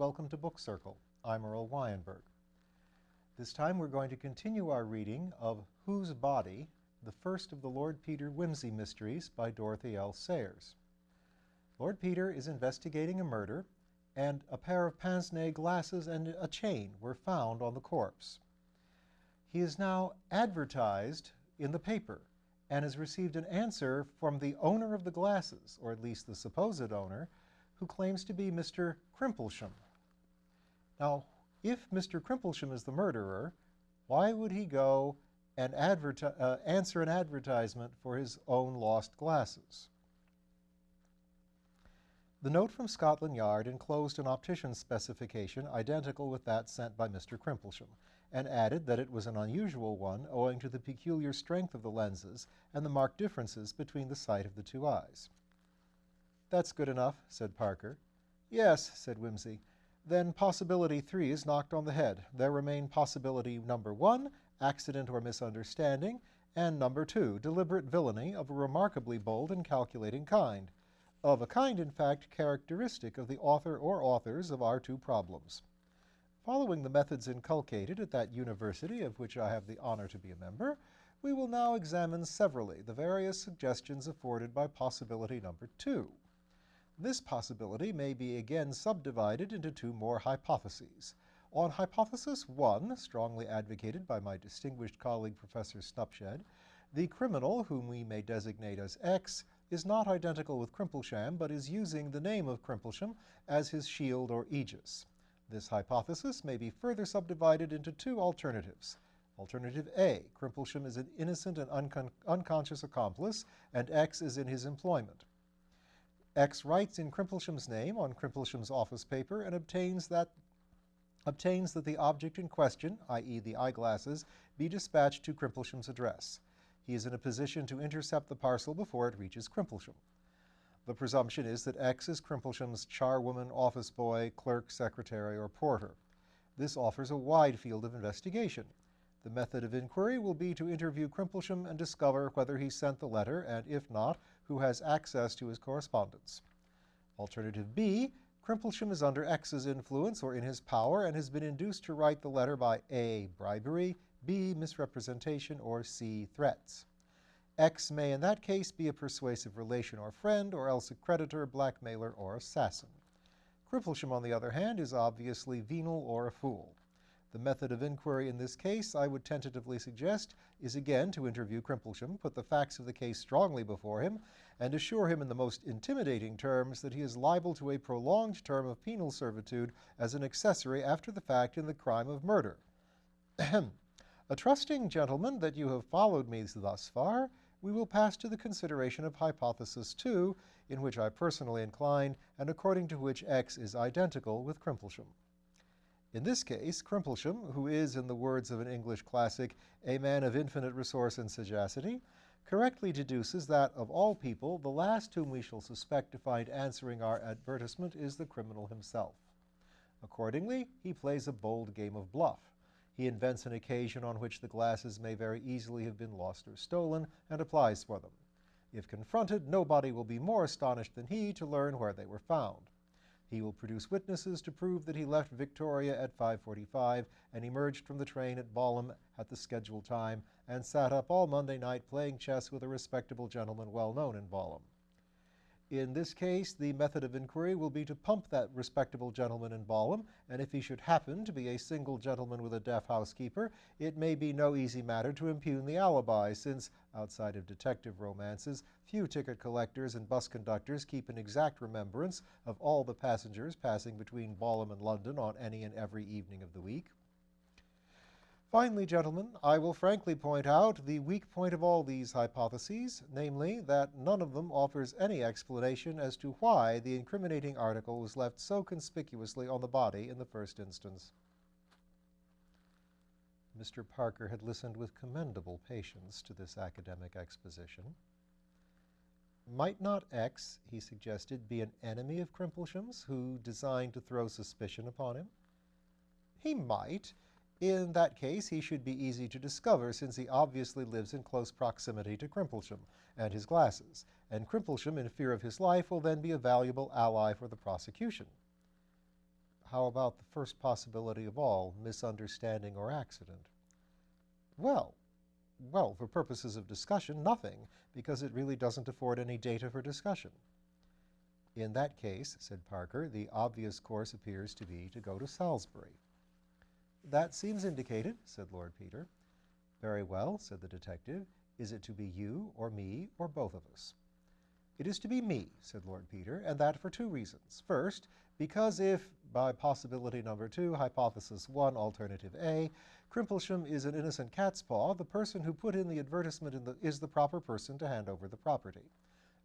welcome to Book Circle. I'm Earl Wajenberg. This time we're going to continue our reading of Whose Body?, the first of the Lord Peter Wimsey mysteries by Dorothy L. Sayers. Lord Peter is investigating a murder, and a pair of pince-nez glasses and a chain were found on the corpse. He is now advertised in the paper and has received an answer from the owner of the glasses, or at least the supposed owner, who claims to be Mr. Crimplesham. Now, if Mr. Crimplesham is the murderer, why would he go and answer an advertisement for his own lost glasses? The note from Scotland Yard enclosed an optician's specification identical with that sent by Mr. Crimplesham, and added that it was an unusual one owing to the peculiar strength of the lenses and the marked differences between the sight of the two eyes. "That's good enough," said Parker. "Yes," said Wimsey. "Then possibility 3 is knocked on the head. There remain possibility number 1, accident or misunderstanding, and number 2, deliberate villainy of a remarkably bold and calculating kind. Of a kind, in fact, characteristic of the author or authors of our two problems. Following the methods inculcated at that university of which I have the honor to be a member, we will now examine severally the various suggestions afforded by possibility number 2. This possibility may be again subdivided into two more hypotheses. On hypothesis 1, strongly advocated by my distinguished colleague Professor Snupshed, the criminal, whom we may designate as X, is not identical with Crimplesham, but is using the name of Crimplesham as his shield or aegis. This hypothesis may be further subdivided into two alternatives. Alternative A, Crimplesham is an innocent and unconscious accomplice, and X is in his employment. X writes in Crimplesham's name on Crimplesham's office paper and obtains that the object in question, i.e. the eyeglasses, be dispatched to Crimplesham's address. He is in a position to intercept the parcel before it reaches Crimplesham. The presumption is that X is Crimplesham's charwoman, office boy, clerk, secretary, or porter. This offers a wide field of investigation. The method of inquiry will be to interview Crimplesham and discover whether he sent the letter, and if not, who has access to his correspondence. Alternative B, Crimplesham is under X's influence or in his power and has been induced to write the letter by A, bribery, B, misrepresentation, or C, threats. X may in that case be a persuasive relation or friend, or else a creditor, blackmailer, or assassin. Crimplesham, on the other hand, is obviously venal or a fool. The method of inquiry in this case, I would tentatively suggest, is again to interview Crimplesham, put the facts of the case strongly before him, and assure him in the most intimidating terms that he is liable to a prolonged term of penal servitude as an accessory after the fact in the crime of murder. Trusting, gentlemen, that you have followed me thus far, we will pass to the consideration of hypothesis 2, in which I personally incline, and according to which X is identical with Crimplesham. In this case, Crimplesham, who is, in the words of an English classic, a man of infinite resource and sagacity, correctly deduces that, of all people, the last whom we shall suspect to find answering our advertisement is the criminal himself. Accordingly, he plays a bold game of bluff. He invents an occasion on which the glasses may very easily have been lost or stolen, and applies for them. If confronted, nobody will be more astonished than he to learn where they were found. He will produce witnesses to prove that he left Victoria at 5:45 and emerged from the train at Balham at the scheduled time and sat up all Monday night playing chess with a respectable gentleman well known in Balham. In this case, the method of inquiry will be to pump that respectable gentleman in Balham, and if he should happen to be a single gentleman with a deaf housekeeper, it may be no easy matter to impugn the alibi, since, outside of detective romances, few ticket collectors and bus conductors keep an exact remembrance of all the passengers passing between Balham and London on any and every evening of the week. Finally, gentlemen, I will frankly point out the weak point of all these hypotheses, namely that none of them offers any explanation as to why the incriminating article was left so conspicuously on the body in the first instance. Mr. Parker had listened with commendable patience to this academic exposition. Might not X, he suggested, be an enemy of Crimplesham's who designed to throw suspicion upon him? He might. In that case, he should be easy to discover, since he obviously lives in close proximity to Crimplesham and his glasses, and Crimplesham, in fear of his life, will then be a valuable ally for the prosecution. How about the first possibility of all, misunderstanding or accident? Well, well, for purposes of discussion, nothing, because it really doesn't afford any data for discussion. In that case, said Parker, the obvious course appears to be to go to Salisbury. That seems indicated, said Lord Peter. Very well, said the detective. Is it to be you or me or both of us? It is to be me, said Lord Peter, and that for two reasons. First, because if, by possibility number 2, hypothesis 1, alternative A, Crimplesham is an innocent cat's paw, the person who put in the advertisement is the proper person to hand over the property.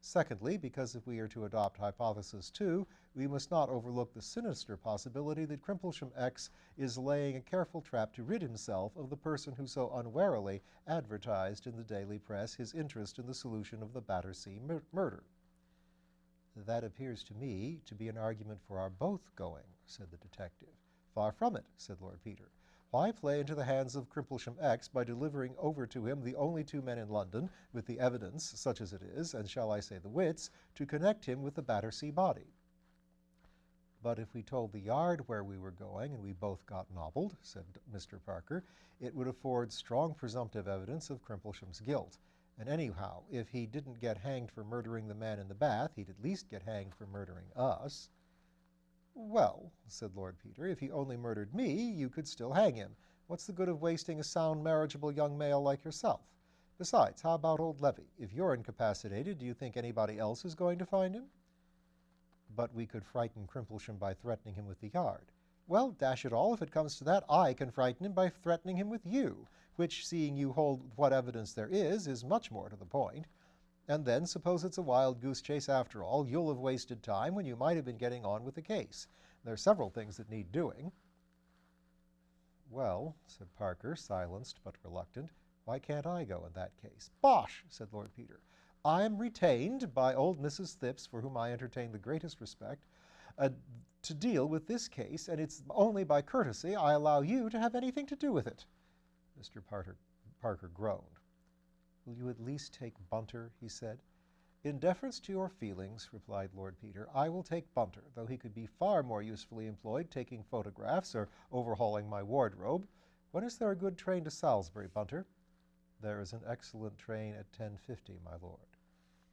Secondly, because if we are to adopt hypothesis 2, we must not overlook the sinister possibility that Crimplesham X is laying a careful trap to rid himself of the person who so unwarily advertised in the daily press his interest in the solution of the Battersea murder. That appears to me to be an argument for our both going, said the detective. Far from it, said Lord Peter. Why play into the hands of Crimplesham X by delivering over to him the only two men in London, with the evidence, such as it is, and shall I say the wits, to connect him with the Battersea body? But if we told the Yard where we were going and we both got nobbled, said Mr. Parker, it would afford strong presumptive evidence of Crimplesham's guilt. And anyhow, if he didn't get hanged for murdering the man in the bath, he'd at least get hanged for murdering us. Well, said Lord Peter, if he only murdered me, you could still hang him. What's the good of wasting a sound, marriageable young male like yourself? Besides, how about old Levy? If you're incapacitated, do you think anybody else is going to find him? But we could frighten Crimplesham by threatening him with the Yard. Well, dash it all, if it comes to that, I can frighten him by threatening him with you, which, seeing you hold what evidence there is much more to the point. And then, suppose it's a wild goose chase after all, you'll have wasted time when you might have been getting on with the case. There are several things that need doing. Well, said Parker, silenced but reluctant, why can't I go in that case? Bosh, said Lord Peter. I am retained by old Mrs. Thipps, for whom I entertain the greatest respect, to deal with this case, and it's only by courtesy I allow you to have anything to do with it. Mr. Parker groaned. Will you at least take Bunter? He said. In deference to your feelings, replied Lord Peter, I will take Bunter, though he could be far more usefully employed taking photographs or overhauling my wardrobe. When is there a good train to Salisbury, Bunter? There is an excellent train at 10:50, my lord.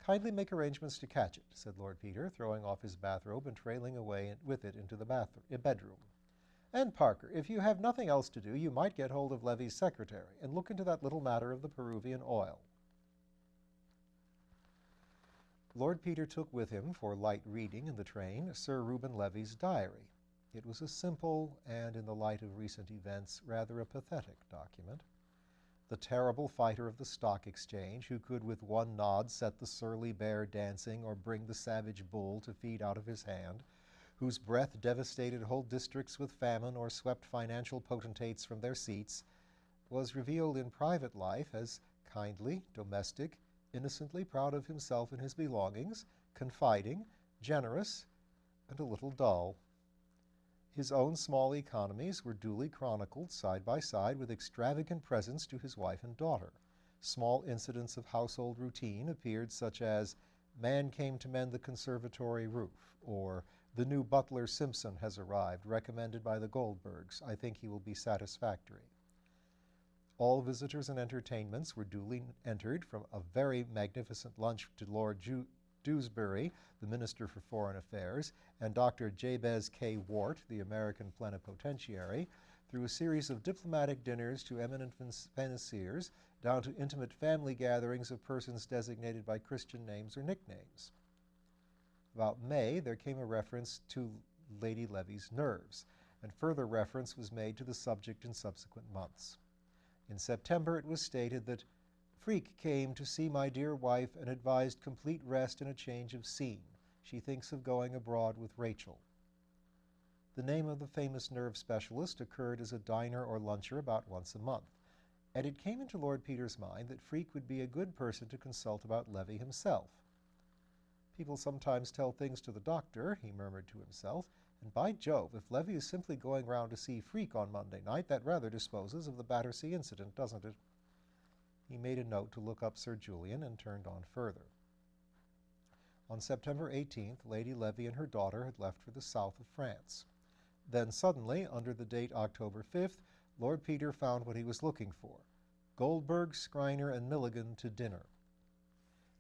Kindly make arrangements to catch it, said Lord Peter, throwing off his bathrobe and trailing away with it into the bedroom. And Parker, if you have nothing else to do, you might get hold of Levy's secretary and look into that little matter of the Peruvian oil. Lord Peter took with him for light reading in the train Sir Reuben Levy's diary. It was a simple and, in the light of recent events, rather a pathetic document. The terrible fighter of the stock exchange, who could with one nod set the surly bear dancing or bring the savage bull to feed out of his hand, whose breath devastated whole districts with famine or swept financial potentates from their seats, was revealed in private life as kindly, domestic, innocently proud of himself and his belongings, confiding, generous, and a little dull. His own small economies were duly chronicled side by side with extravagant presents to his wife and daughter. Small incidents of household routine appeared, such as, man came to mend the conservatory roof, or the new butler Simpson has arrived, recommended by the Goldbergs. I think he will be satisfactory. All visitors and entertainments were duly entered, from a very magnificent lunch to Lord Dewsbury, the Minister for Foreign Affairs, and Dr. Jabez K. Wart, the American plenipotentiary, through a series of diplomatic dinners to eminent financiers, down to intimate family gatherings of persons designated by Christian names or nicknames. About May, there came a reference to Lady Levy's nerves, and further reference was made to the subject in subsequent months. In September, it was stated that Freak came to see my dear wife and advised complete rest and a change of scene. She thinks of going abroad with Rachel. The name of the famous nerve specialist occurred as a diner or luncher about once a month, and it came into Lord Peter's mind that Freak would be a good person to consult about Levy himself. People sometimes tell things to the doctor, he murmured to himself, and by Jove, if Levy is simply going round to see Freak on Monday night, that rather disposes of the Battersea incident, doesn't it? He made a note to look up Sir Julian and turned on further. On September 18th, Lady Levy and her daughter had left for the south of France. Then suddenly, under the date October 5th, Lord Peter found what he was looking for: Goldberg, Schreiner, and Milligan to dinner.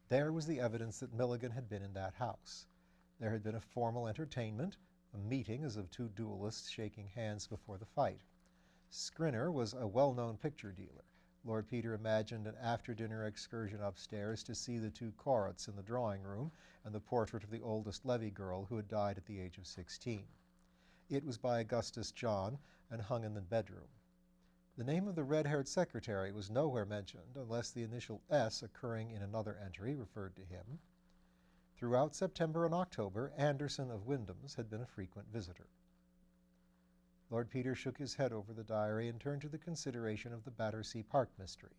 There was the evidence that Milligan had been in that house. There had been a formal entertainment, a meeting as of two duelists shaking hands before the fight. Schreiner was a well-known picture dealer. Lord Peter imagined an after-dinner excursion upstairs to see the two Corotts in the drawing room and the portrait of the oldest Levy girl who had died at the age of 16. It was by Augustus John and hung in the bedroom. The name of the red-haired secretary was nowhere mentioned, unless the initial S occurring in another entry referred to him. Throughout September and October, Anderson of Wyndham's had been a frequent visitor. Lord Peter shook his head over the diary and turned to the consideration of the Battersea Park mystery.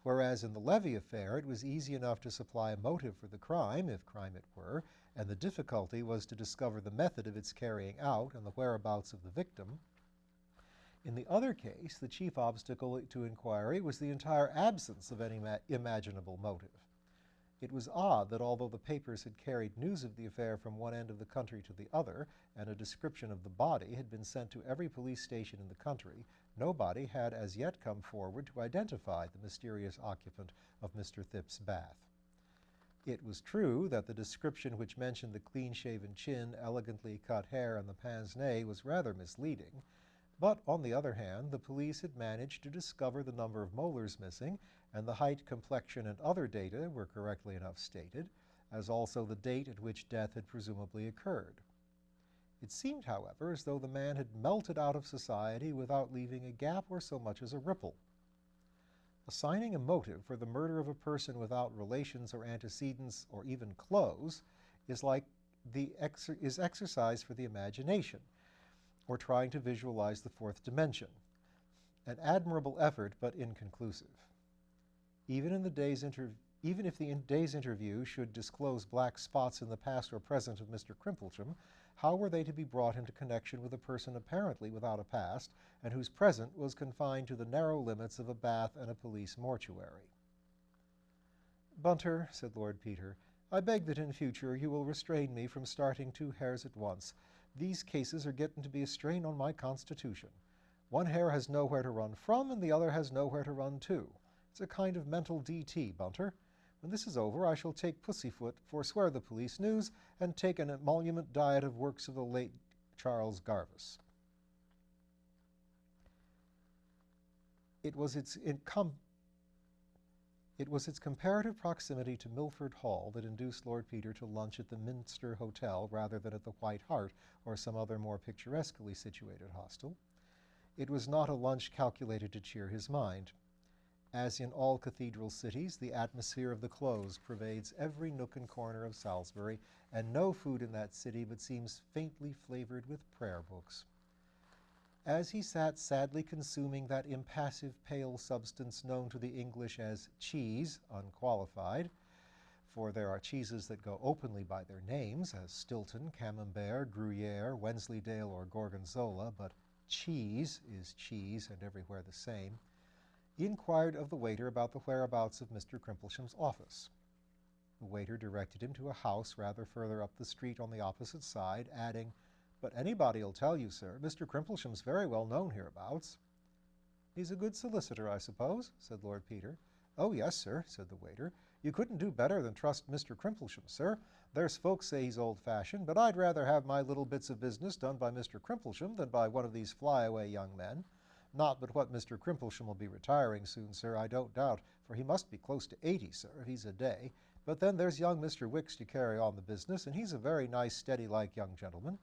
Whereas in the Levy affair it was easy enough to supply a motive for the crime, if crime it were, and the difficulty was to discover the method of its carrying out and the whereabouts of the victim, in the other case, the chief obstacle to inquiry was the entire absence of any imaginable motive. It was odd that although the papers had carried news of the affair from one end of the country to the other, and a description of the body had been sent to every police station in the country, nobody had as yet come forward to identify the mysterious occupant of Mr. Thip's bath. It was true that the description which mentioned the clean-shaven chin, elegantly cut hair, and the pince-nez was rather misleading, but on the other hand, the police had managed to discover the number of molars missing, and the height, complexion, and other data were correctly enough stated, as also the date at which death had presumably occurred. It seemed, however, as though the man had melted out of society without leaving a gap or so much as a ripple. Assigning a motive for the murder of a person without relations or antecedents or even clothes is exercise for the imagination, or trying to visualize the fourth dimension. An admirable effort, but inconclusive. Even if the day's interview should disclose black spots in the past or present of Mr. Crimplesham, how were they to be brought into connection with a person apparently without a past, and whose present was confined to the narrow limits of a bath and a police mortuary? "Bunter," said Lord Peter, "I beg that in future you will restrain me from starting two hares at once. These cases are getting to be a strain on my constitution. One hare has nowhere to run from, and the other has nowhere to run to. It's a kind of mental DT, Bunter. When this is over, I shall take Pussyfoot, forswear the police news, and take an emolument diet of works of the late Charles Garvice." It was its comparative proximity to Milford Hall that induced Lord Peter to lunch at the Minster Hotel rather than at the White Hart or some other more picturesquely situated hostel. It was not a lunch calculated to cheer his mind. As in all cathedral cities, the atmosphere of the close pervades every nook and corner of Salisbury, and no food in that city but seems faintly flavored with prayer books. As he sat sadly consuming that impassive pale substance known to the English as cheese, unqualified, for there are cheeses that go openly by their names, as Stilton, Camembert, Gruyere, Wensleydale, or Gorgonzola, but cheese is cheese and everywhere the same, he inquired of the waiter about the whereabouts of Mr. Crimplesham's office. The waiter directed him to a house rather further up the street on the opposite side, adding, "But anybody'll tell you, sir, Mr. Crimplesham's very well known hereabouts." "He's a good solicitor, I suppose?" said Lord Peter. "Oh, yes, sir," said the waiter. "You couldn't do better than trust Mr. Crimplesham, sir. There's folks say he's old-fashioned, but I'd rather have my little bits of business done by Mr. Crimplesham than by one of these fly-away young men. Not but what Mr. Crimplesham will be retiring soon, sir, I don't doubt, for he must be close to 80, sir, if he's a day. But then there's young Mr. Wicks to carry on the business, and he's a very nice, steady-like young gentleman."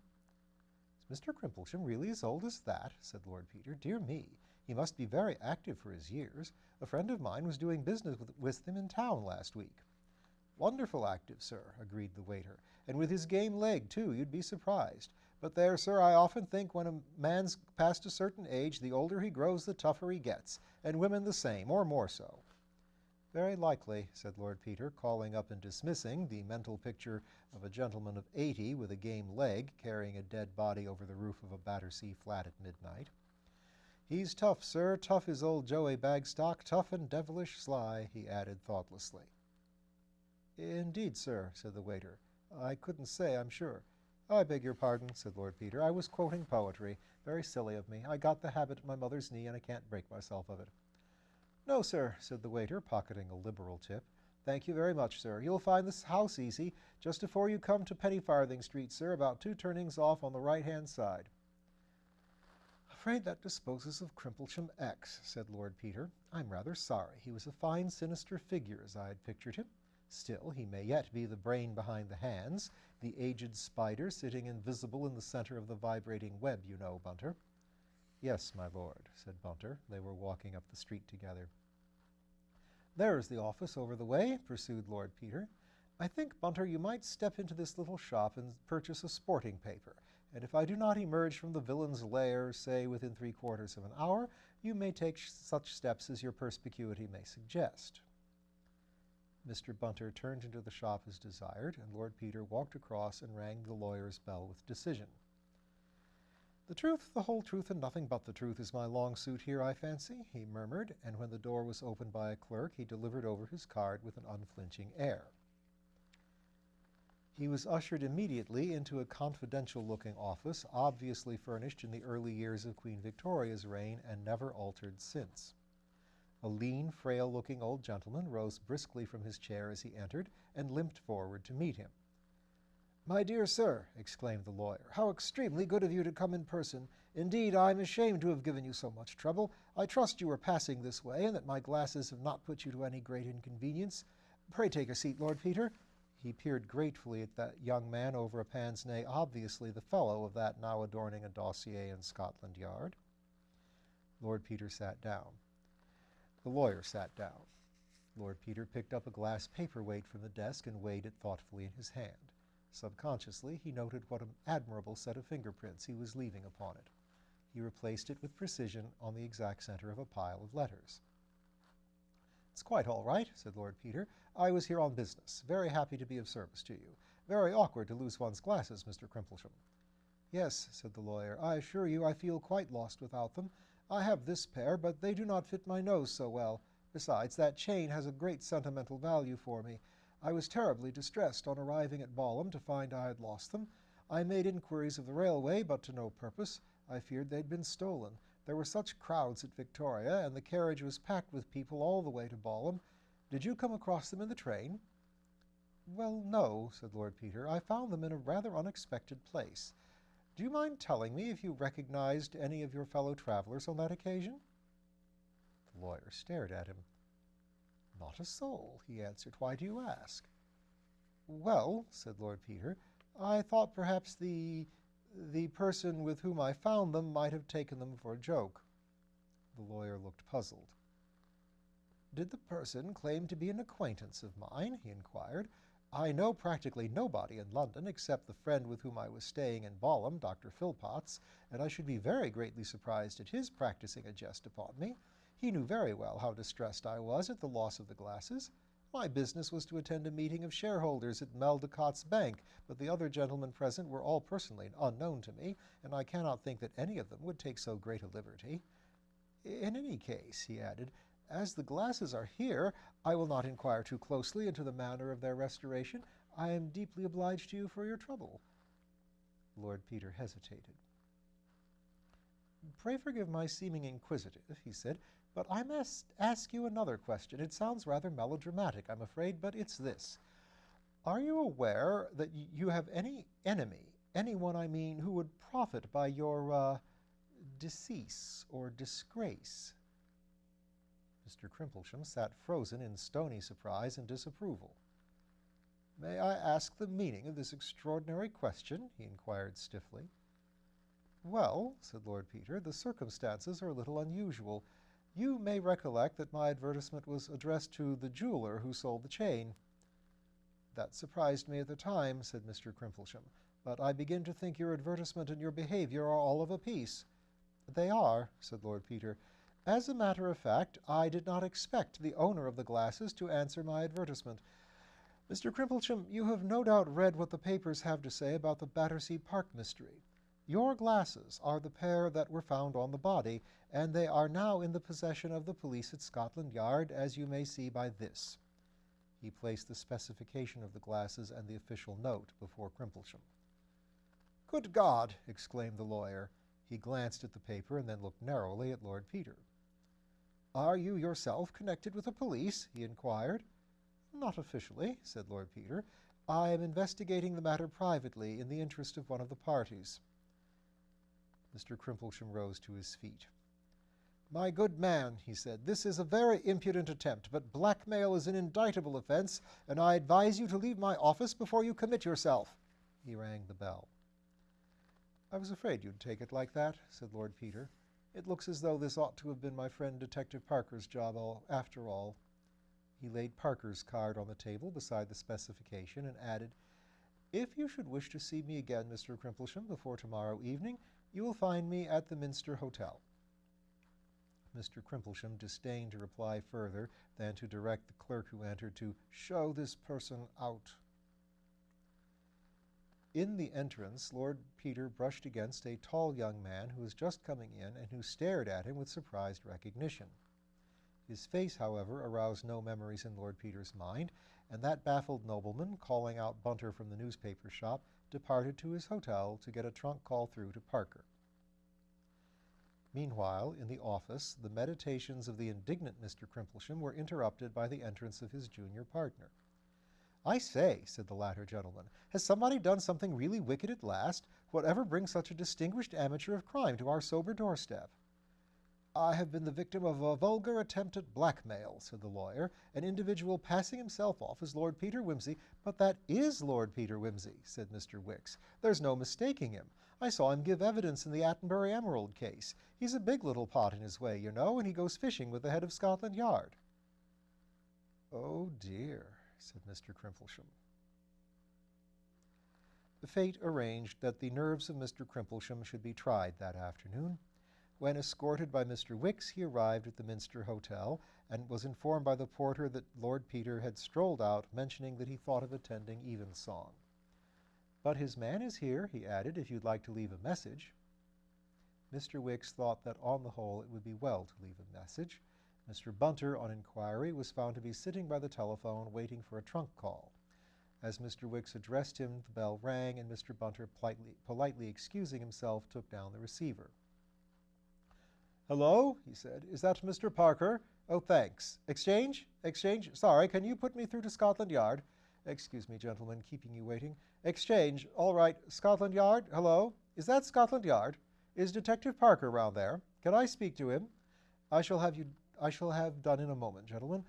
"Is Mr. Crimplesham really as old as that?" said Lord Peter. "Dear me, he must be very active for his years. A friend of mine was doing business with him in town last week." "Wonderful active, sir," agreed the waiter, "and with his game leg, too, you'd be surprised. But there, sir, I often think when a man's past a certain age, the older he grows, the tougher he gets, and women the same, or more so." "Very likely," said Lord Peter, calling up and dismissing the mental picture of a gentleman of 80 with a game leg carrying a dead body over the roof of a Battersea flat at midnight. "He's tough, sir, tough is old Joey Bagstock, tough and devilish sly," he added thoughtlessly. "Indeed, sir," said the waiter. "I couldn't say, I'm sure. "I beg your pardon," said Lord Peter. "I was quoting poetry. Very silly of me. I got the habit at my mother's knee, and I can't break myself of it." "No, sir," said the waiter, pocketing a liberal tip. "Thank you very much, sir. You'll find this house easy. Just before you come to Penny-Farthing Street, sir, about 2 turnings off on the right-hand side." "Afraid that disposes of Crimplesham X," said Lord Peter. "I'm rather sorry. He was a fine, sinister figure, as I had pictured him. Still, he may yet be the brain behind the hands, the aged spider sitting invisible in the center of the vibrating web, you know, Bunter." "Yes, my lord," said Bunter. They were walking up the street together. "There's the office over the way," pursued Lord Peter. "I think, Bunter, you might step into this little shop and purchase a sporting paper, and if I do not emerge from the villain's lair, say, within 3/4 of an hour, you may take such steps as your perspicuity may suggest." Mr. Bunter turned into the shop as desired, and Lord Peter walked across and rang the lawyer's bell with decision. "The truth, the whole truth, and nothing but the truth is my long suit here, I fancy," he murmured, and when the door was opened by a clerk, he delivered over his card with an unflinching air. He was ushered immediately into a confidential-looking office, obviously furnished in the early years of Queen Victoria's reign and never altered since. A lean, frail-looking old gentleman rose briskly from his chair as he entered and limped forward to meet him. "My dear sir," exclaimed the lawyer, "how extremely good of you to come in person. Indeed, I am ashamed to have given you so much trouble. I trust you were passing this way, and that my glasses have not put you to any great inconvenience. Pray take a seat, Lord Peter." He peered gratefully at that young man over a pince-nez, obviously the fellow of that now adorning a dossier in Scotland Yard. Lord Peter sat down. The lawyer sat down. Lord Peter picked up a glass paperweight from the desk and weighed it thoughtfully in his hand. Subconsciously, he noted what an admirable set of fingerprints he was leaving upon it. He replaced it with precision on the exact center of a pile of letters. "It's quite all right," said Lord Peter. "I was here on business. Very happy to be of service to you. Very awkward to lose one's glasses, Mr. Crimplesham." "Yes," said the lawyer. "I assure you I feel quite lost without them. I have this pair, but they do not fit my nose so well. Besides, that chain has a great sentimental value for me. I was terribly distressed on arriving at Balham to find I had lost them. I made inquiries of the railway, but to no purpose. I feared they'd been stolen. There were such crowds at Victoria, and the carriage was packed with people all the way to Balham. Did you come across them in the train?" "Well, no," said Lord Peter. "I found them in a rather unexpected place. Do you mind telling me if you recognized any of your fellow travelers on that occasion?" The lawyer stared at him. "Not a soul," he answered. "Why do you ask?" "Well," said Lord Peter, "I thought perhaps the person with whom I found them might have taken them for a joke." The lawyer looked puzzled. "Did the person claim to be an acquaintance of mine?" he inquired. "I know practically nobody in London except the friend with whom I was staying in Balham, Dr. Philpotts, and I should be very greatly surprised at his practicing a jest upon me. He knew very well how distressed I was at the loss of the glasses. My business was to attend a meeting of shareholders at Meldicott's Bank, but the other gentlemen present were all personally unknown to me, and I cannot think that any of them would take so great a liberty. In any case," he added, "as the glasses are here, I will not inquire too closely into the manner of their restoration. I am deeply obliged to you for your trouble." Lord Peter hesitated. "Pray forgive my seeming inquisitive," he said, "but I must ask you another question. It sounds rather melodramatic, I'm afraid, but it's this. Are you aware that you have any enemy, anyone, I mean, who would profit by your decease or disgrace?" Mr. Crimplesham sat frozen in stony surprise and disapproval. "May I ask the meaning of this extraordinary question?" he inquired stiffly. "Well," said Lord Peter, "the circumstances are a little unusual. You may recollect that my advertisement was addressed to the jeweler who sold the chain." "That surprised me at the time," said Mr. Crimplesham, "but I begin to think your advertisement and your behavior are all of a piece." "They are," said Lord Peter. "As a matter of fact, I did not expect the owner of the glasses to answer my advertisement. Mr. Crimplesham, you have no doubt read what the papers have to say about the Battersea Park mystery. Your glasses are the pair that were found on the body, and they are now in the possession of the police at Scotland Yard, as you may see by this." He placed the specification of the glasses and the official note before Crimplesham. "Good God!" exclaimed the lawyer. He glanced at the paper and then looked narrowly at Lord Peter. "Are you yourself connected with the police?" he inquired. "Not officially," said Lord Peter. "I am investigating the matter privately in the interest of one of the parties." Mr. Crimplesham rose to his feet. "My good man," he said, "this is a very impudent attempt, but blackmail is an indictable offense, and I advise you to leave my office before you commit yourself." He rang the bell. "I was afraid you'd take it like that," said Lord Peter. "It looks as though this ought to have been my friend Detective Parker's job after all." He laid Parker's card on the table beside the specification and added, "If you should wish to see me again, Mr. Crimplesham, before tomorrow evening, you will find me at the Minster Hotel." Mr. Crimplesham disdained to reply further than to direct the clerk who entered to show this person out. In the entrance, Lord Peter brushed against a tall young man who was just coming in and who stared at him with surprised recognition. His face, however, aroused no memories in Lord Peter's mind, and that baffled nobleman, calling out Bunter from the newspaper shop, departed to his hotel to get a trunk call through to Parker. Meanwhile, in the office, the meditations of the indignant Mr. Crimplesham were interrupted by the entrance of his junior partner. "I say," said the latter gentleman, "has somebody done something really wicked at last? Whatever brings such a distinguished amateur of crime to our sober doorstep?" "I have been the victim of a vulgar attempt at blackmail," said the lawyer, "an individual passing himself off as Lord Peter Wimsey." "But that is Lord Peter Wimsey," said Mr. Wicks. "There's no mistaking him. I saw him give evidence in the Attenbury Emerald case. He's a big little pot in his way, you know, and he goes fishing with the head of Scotland Yard." "Oh, dear," said Mr. Crimplesham. The fate arranged that the nerves of Mr. Crimplesham should be tried that afternoon. When escorted by Mr. Wicks, he arrived at the Minster Hotel and was informed by the porter that Lord Peter had strolled out, mentioning that he thought of attending evensong. "But his man is here," he added, "if you'd like to leave a message." Mr. Wicks thought that on the whole it would be well to leave a message. Mr. Bunter, on inquiry, was found to be sitting by the telephone waiting for a trunk call. As Mr. Wicks addressed him, the bell rang, and Mr. Bunter, politely excusing himself, took down the receiver. "Hello," he said. "Is that Mr. Parker? Oh, thanks. Exchange? Exchange? Sorry, can you put me through to Scotland Yard? Excuse me, gentlemen, keeping you waiting. Exchange. All right. Scotland Yard? Hello? Is that Scotland Yard? Is Detective Parker round there? Can I speak to him? I shall have done in a moment, gentlemen.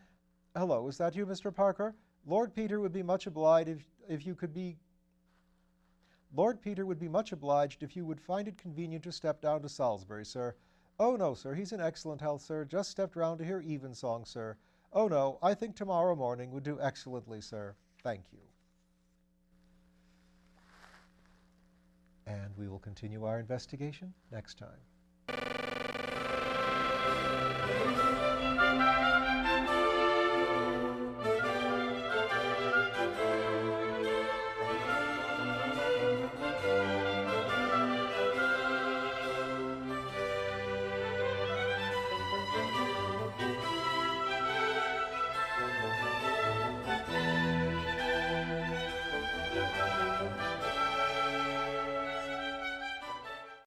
Hello, is that you, Mr. Parker? Lord Peter would be much obliged if you could be... Lord Peter would be much obliged if you would find it convenient to step down to Salisbury, sir. Oh, no, sir, he's in excellent health, sir. Just stepped round to hear evensong, sir. Oh, no, I think tomorrow morning would do excellently, sir. Thank you." And we will continue our investigation next time.